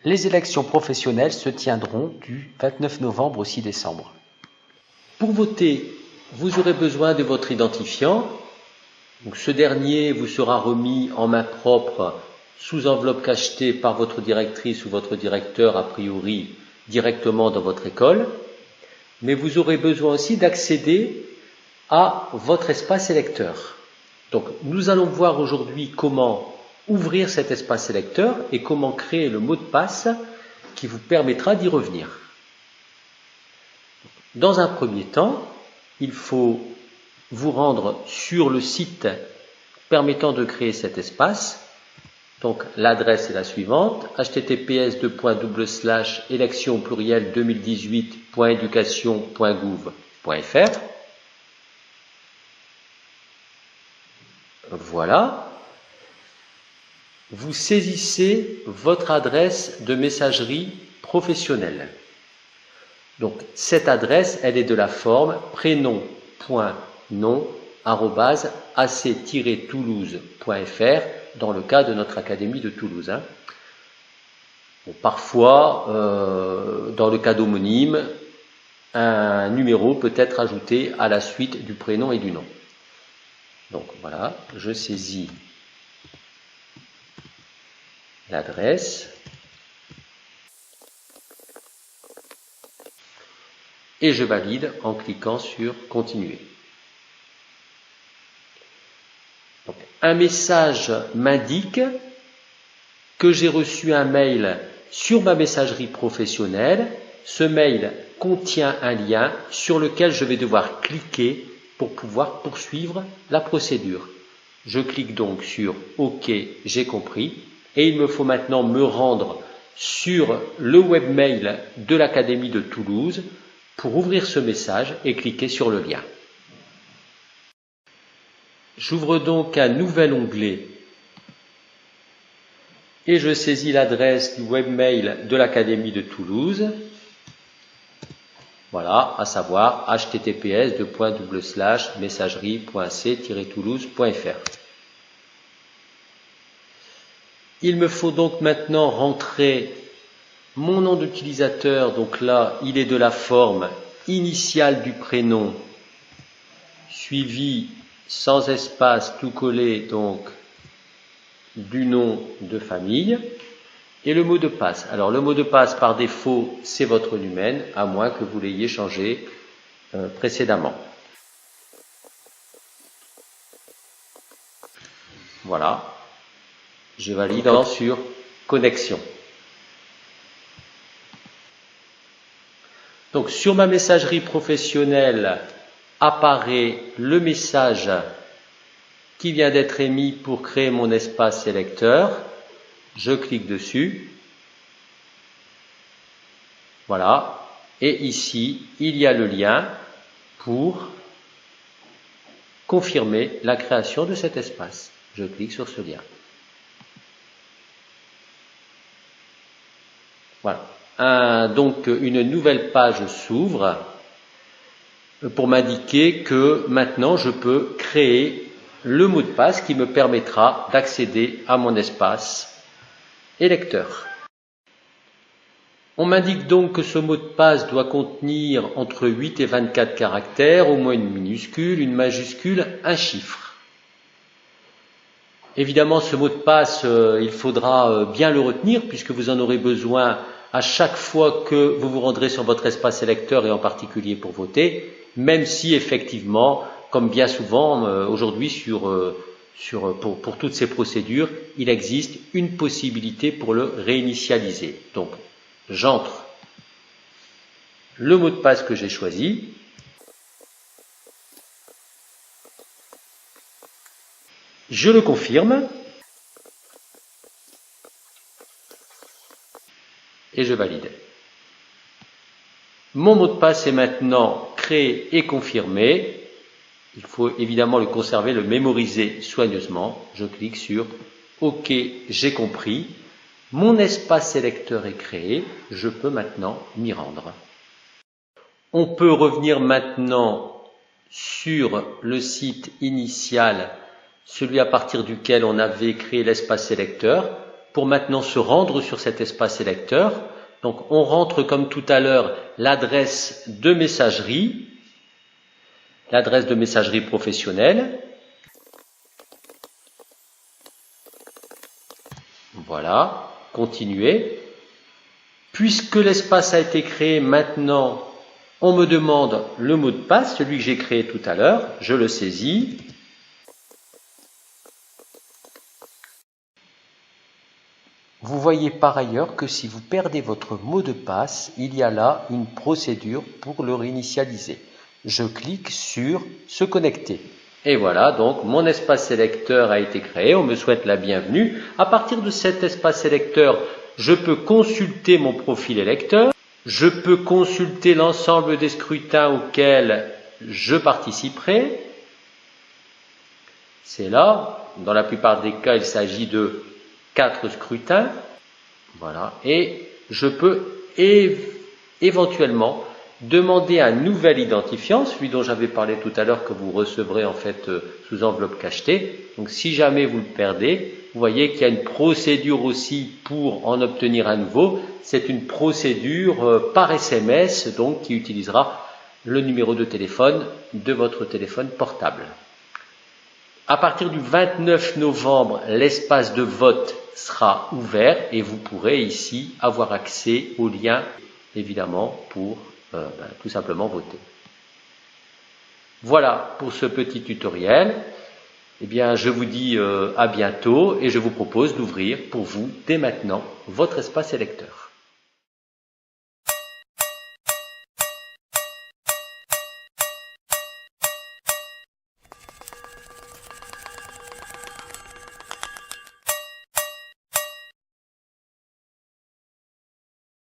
Les élections professionnelles se tiendront du 29 novembre au 6 décembre. Pour voter, vous aurez besoin de votre identifiant. Donc, ce dernier vous sera remis en main propre sous enveloppe cachetée par votre directrice ou votre directeur, a priori directement dans votre école. Mais vous aurez besoin aussi d'accéder à votre espace électeur. Donc, nous allons voir aujourd'hui comment ouvrir cet espace électeur et comment créer le mot de passe qui vous permettra d'y revenir. Dans un premier temps, il faut vous rendre sur le site permettant de créer cet espace. Donc l'adresse est la suivante, https://élection2018.education.gouv.fr. Voilà. Vous saisissez votre adresse de messagerie professionnelle. Donc cette adresse, elle est de la forme prénom.nom@ac-toulouse.fr dans le cas de notre académie de Toulouse. Bon, parfois, dans le cas d'homonyme, un numéro peut être ajouté à la suite du prénom et du nom. Donc voilà, je saisis l'adresse et je valide en cliquant sur Continuer. Donc, un message m'indique que j'ai reçu un mail sur ma messagerie professionnelle. Ce mail contient un lien sur lequel je vais devoir cliquer pour pouvoir poursuivre la procédure. Je clique donc sur OK, j'ai compris, et il me faut maintenant me rendre sur le webmail de l'Académie de Toulouse pour ouvrir ce message et cliquer sur le lien. J'ouvre donc un nouvel onglet et je saisis l'adresse du webmail de l'Académie de Toulouse. Voilà, à savoir https://messagerie.c-toulouse.fr. Il me faut donc maintenant rentrer mon nom d'utilisateur, donc là, il est de la forme initiale du prénom, suivi sans espace, tout collé, donc, du nom de famille, et le mot de passe. Alors, le mot de passe, par défaut, c'est votre numen, à moins que vous l'ayez changé précédemment. Voilà. Je valide sur connexion. Donc, sur ma messagerie professionnelle apparaît le message qui vient d'être émis pour créer mon espace électeur. Je clique dessus. Voilà. Et ici, il y a le lien pour confirmer la création de cet espace. Je clique sur ce lien. Voilà. Donc une nouvelle page s'ouvre pour m'indiquer que maintenant je peux créer le mot de passe qui me permettra d'accéder à mon espace électeur. On m'indique donc que ce mot de passe doit contenir entre 8 et 24 caractères, au moins une minuscule, une majuscule, un chiffre. Évidemment, ce mot de passe, il faudra bien le retenir puisque vous en aurez besoin à chaque fois que vous vous rendrez sur votre espace électeur et en particulier pour voter, même si effectivement, comme bien souvent aujourd'hui pour toutes ces procédures, il existe une possibilité pour le réinitialiser. Donc, j'entre le mot de passe que j'ai choisi. Je le confirme. Et je valide. Mon mot de passe est maintenant créé et confirmé. Il faut évidemment le conserver, le mémoriser soigneusement. Je clique sur OK, j'ai compris. Mon espace électeur est créé. Je peux maintenant m'y rendre. On peut revenir maintenant sur le site initial, celui à partir duquel on avait créé l'espace électeur, pour maintenant se rendre sur cet espace électeur. Donc on rentre comme tout à l'heure l'adresse de messagerie professionnelle. Voilà, continuez. Puisque l'espace a été créé, maintenant on me demande le mot de passe, celui que j'ai créé tout à l'heure, je le saisis. Vous voyez par ailleurs que si vous perdez votre mot de passe, il y a là une procédure pour le réinitialiser. Je clique sur « Se connecter ». Et voilà, donc mon espace électeur a été créé, on me souhaite la bienvenue. À partir de cet espace électeur, je peux consulter mon profil électeur, je peux consulter l'ensemble des scrutins auxquels je participerai. C'est là, dans la plupart des cas, il s'agit de 4 scrutins, voilà, et je peux éventuellement demander un nouvel identifiant, celui dont j'avais parlé tout à l'heure que vous recevrez en fait sous enveloppe cachetée. Donc si jamais vous le perdez, vous voyez qu'il y a une procédure aussi pour en obtenir un nouveau. C'est une procédure par SMS, donc qui utilisera le numéro de téléphone de votre téléphone portable. À partir du 29 novembre, l'espace de vote sera ouvert et vous pourrez ici avoir accès aux liens, évidemment, pour tout simplement voter. Voilà pour ce petit tutoriel. Eh bien, je vous dis à bientôt et je vous propose d'ouvrir pour vous, dès maintenant, votre espace électeur.